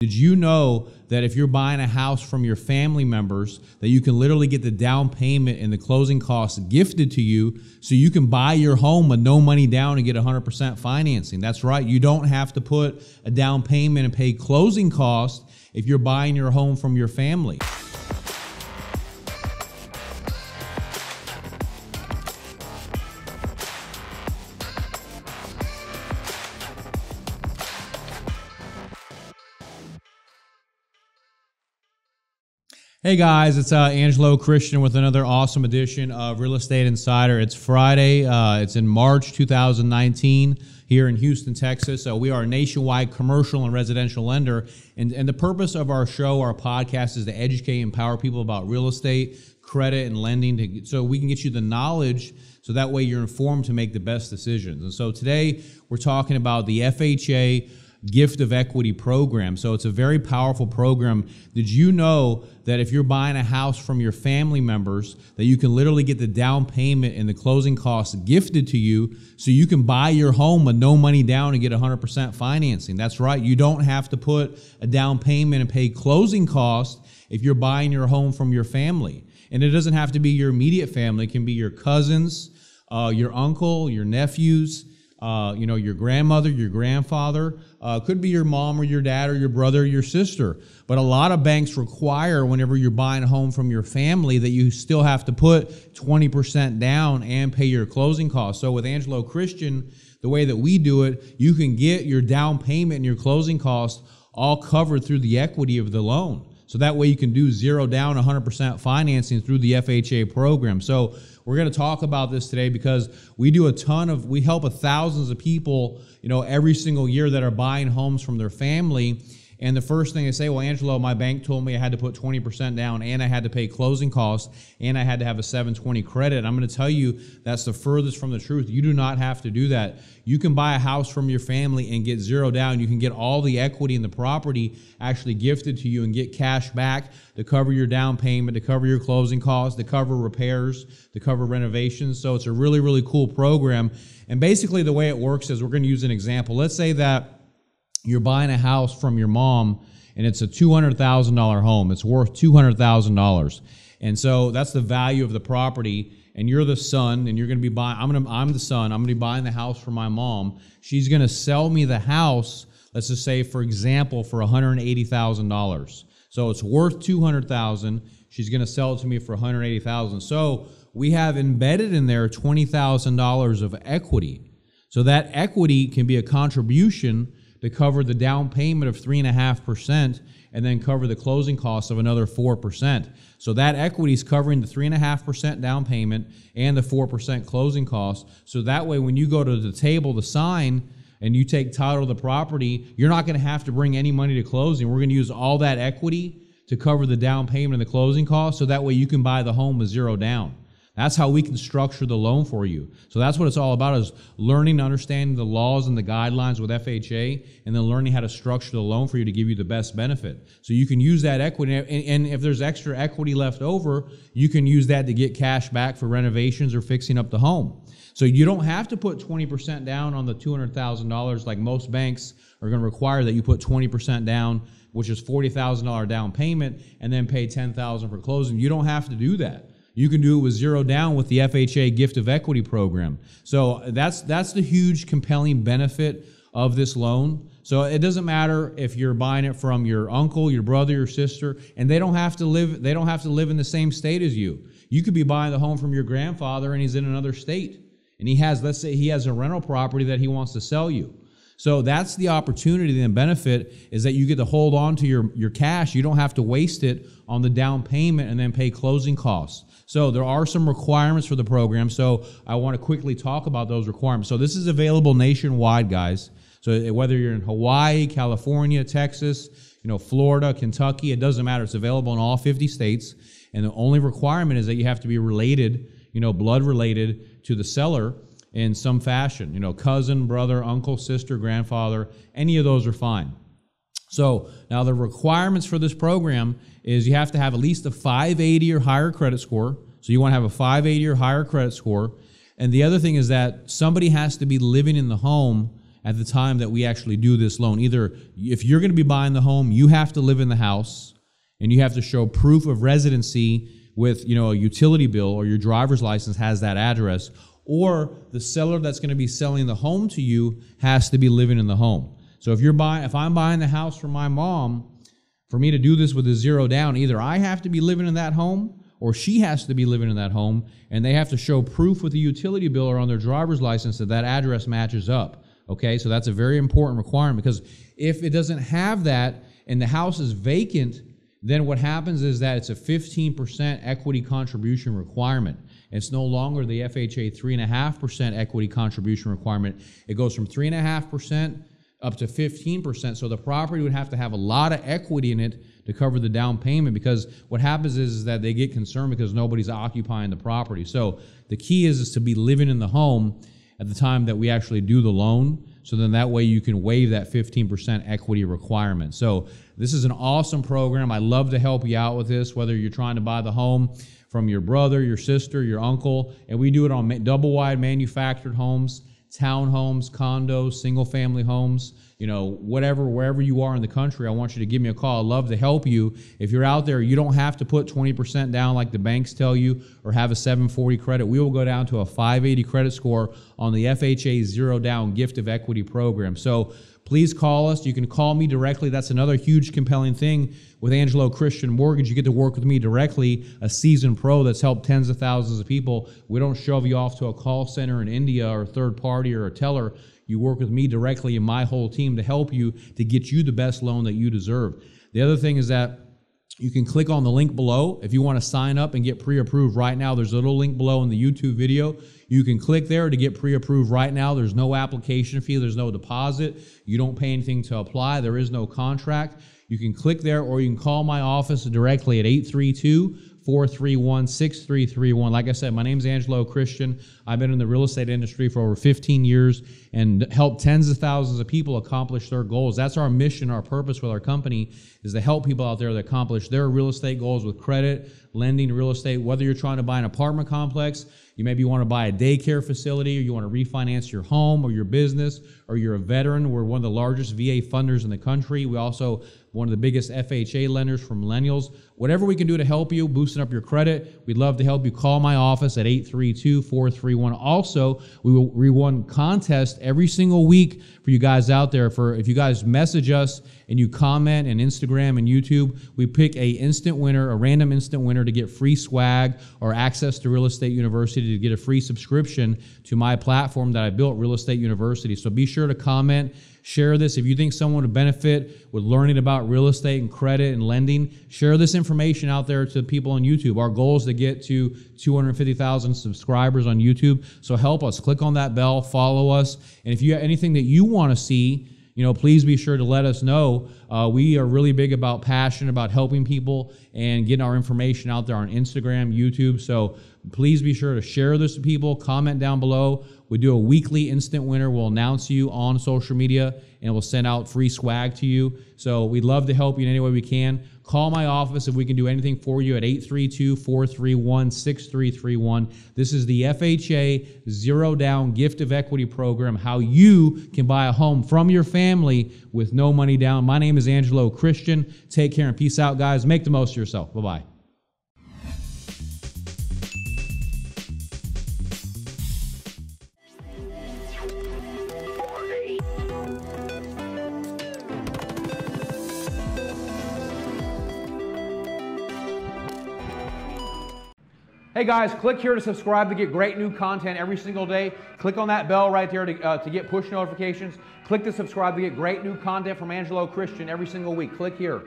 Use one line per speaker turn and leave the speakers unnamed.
Did you know that if you're buying a house from your family members, that you can literally get the down payment and the closing costs gifted to you so you can buy your home with no money down and get 100% financing? That's right. You don't have to put a down payment and pay closing costs if you're buying your home from your family. Hey guys, it's Angelo Christian with another awesome edition of Real Estate Insider. It's Friday. It's in March 2019 here in Houston, Texas. We are a nationwide commercial and residential lender. And the purpose of our show, our podcast, is to educate and empower people about real estate, credit, and lending so we can get you the knowledge so that way you're informed to make the best decisions. And so today we're talking about the FHA Gift of Equity program. So it's a very powerful program. Did you know that if you're buying a house from your family members, that you can literally get the down payment and the closing costs gifted to you so you can buy your home with no money down and get 100% financing? That's right. You don't have to put a down payment and pay closing costs if you're buying your home from your family. And it doesn't have to be your immediate family. It can be your cousins, your uncle, your nephews, your grandmother, your grandfather, could be your mom or your dad or your brother or your sister. But a lot of banks require whenever you're buying a home from your family that you still have to put 20% down and pay your closing costs. So with Angelo Christian, the way that we do it, you can get your down payment and your closing costs all covered through the equity of the loan. So that way you can do zero down, 100% financing through the FHA program. So we're going to talk about this today because we help thousands of people, every single year that are buying homes from their family. And the first thing they say, well, Angelo, my bank told me I had to put 20% down and I had to pay closing costs and I had to have a 720 credit. And I'm going to tell you that's the furthest from the truth. You do not have to do that. You can buy a house from your family and get zero down. You can get all the equity in the property actually gifted to you and get cash back to cover your down payment, to cover your closing costs, to cover repairs, to cover renovations. So it's a really, really cool program. And basically the way it works is we're going to use an example. Let's say that you're buying a house from your mom and it's a $200,000 home. It's worth $200,000. And so that's the value of the property. And you're the son and you're going to be buying, I'm the son, I'm going to be buying the house for my mom. She's going to sell me the house, let's just say, for example, for $180,000. So it's worth $200,000. She's going to sell it to me for $180,000. So we have embedded in there $20,000 of equity. So that equity can be a contribution to cover the down payment of 3.5% and then cover the closing costs of another 4%. So that equity is covering the 3.5% down payment and the 4% closing costs. So that way when you go to the table to sign and you take title of the property, you're not going to have to bring any money to closing. We're going to use all that equity to cover the down payment and the closing costs so that way you can buy the home with zero down. That's how we can structure the loan for you. So that's what it's all about, is learning and understanding the laws and the guidelines with FHA and then learning how to structure the loan for you to give you the best benefit. So you can use that equity, and if there's extra equity left over, you can use that to get cash back for renovations or fixing up the home. So you don't have to put 20% down on the $200,000 like most banks are going to require that you put 20% down, which is $40,000 down payment, and then pay $10,000 for closing. You don't have to do that. You can do it with zero down with the FHA Gift of Equity program. So that's the huge compelling benefit of this loan. So it doesn't matter if you're buying it from your uncle, your brother, your sister, and they don't have to live in the same state as you. You could be buying the home from your grandfather and he's in another state. And let's say he has a rental property that he wants to sell you. So that's the opportunity and benefit, is that you get to hold on to your cash. You don't have to waste it on the down payment and then pay closing costs. So there are some requirements for the program. So I want to quickly talk about those requirements. So this is available nationwide, guys. So whether you're in Hawaii, California, Texas, Florida, Kentucky, it doesn't matter. It's available in all 50 states. And the only requirement is that you have to be related, blood related to the seller in some fashion, cousin, brother, uncle, sister, grandfather, any of those are fine. So now the requirements for this program is you have to have at least a 580 or higher credit score. So you want to have a 580 or higher credit score. And the other thing is that somebody has to be living in the home at the time that we actually do this loan. Either if you're going to be buying the home, you have to live in the house and you have to show proof of residency with, a utility bill, or your driver's license has that address, or the seller that's going to be selling the home to you has to be living in the home. So if I'm buying the house for my mom, for me to do this with a zero down, either I have to be living in that home or she has to be living in that home, and they have to show proof with the utility bill or on their driver's license that that address matches up. Okay, so that's a very important requirement, because if it doesn't have that and the house is vacant, then what happens is that it's a 15% equity contribution requirement. It's no longer the FHA 3.5% equity contribution requirement. It goes from 3.5% up to 15%. So the property would have to have a lot of equity in it to cover the down payment, because what happens is that they get concerned because nobody's occupying the property. So the key is to be living in the home at the time that we actually do the loan. So then that way you can waive that 15% equity requirement. So this is an awesome program. I love to help you out with this, whether you're trying to buy the home from your brother, your sister, your uncle. And we do it on double wide manufactured homes, townhomes, condos, single family homes, wherever you are in the country. I want you to give me a call. I'd love to help you. If you're out there, you don't have to put 20% down like the banks tell you, or have a 740 credit. We will go down to a 580 credit score on the FHA Zero Down Gift of Equity program. So please call us. You can call me directly. That's another huge compelling thing with Angelo Christian Mortgage. You get to work with me directly, a seasoned pro that's helped tens of thousands of people. We don't shove you off to a call center in India or a third party or a teller. You work with me directly and my whole team to help you to get you the best loan that you deserve. The other thing is that you can click on the link below. If you want to sign up and get pre-approved right now, there's a little link below in the YouTube video. You can click there to get pre-approved right now. There's no application fee. There's no deposit. You don't pay anything to apply. There is no contract. You can click there, or you can call my office directly at 832-431-6331. Like I said, my name's Angelo Christian. I've been in the real estate industry for over 15 years and helped tens of thousands of people accomplish their goals. That's our mission, our purpose with our company, is to help people out there that accomplish their real estate goals with credit, lending, real estate. Whether you're trying to buy an apartment complex, you maybe want to buy a daycare facility, or you want to refinance your home or your business, or you're a veteran. We're one of the largest VA funders in the country. We also one of the biggest FHA lenders for millennials. Whatever we can do to help you, boosting up your credit, we'd love to help you. Call my office at 832-431. Also, we run contests every single week for you guys out there. If you guys message us and you comment on Instagram and YouTube, we pick a random instant winner to get free swag or access to Real Estate University, to get a free subscription to my platform that I built, Real Estate University. So be sure to comment. Share this. If you think someone would benefit with learning about real estate and credit and lending, share this information out there to people on YouTube. Our goal is to get to 250,000 subscribers on YouTube. So help us. Click on that bell, follow us. And if you have anything that you want to see, please be sure to let us know. We are really big about passion, about helping people and getting our information out there on Instagram, YouTube. So please be sure to share this to people. Comment down below. We do a weekly instant winner. We'll announce you on social media, and we'll send out free swag to you. So we'd love to help you in any way we can. Call my office if we can do anything for you at 832-431-6331. This is the FHA Zero Down Gift of Equity program, how you can buy a home from your family with no money down. My name is Angelo Christian. Take care and peace out, guys. Make the most of yourself. Bye-bye. Hey guys, click here to subscribe to get great new content every single day. Click on that bell right there to get push notifications. Click to subscribe to get great new content from Angelo Christian every single week. Click here.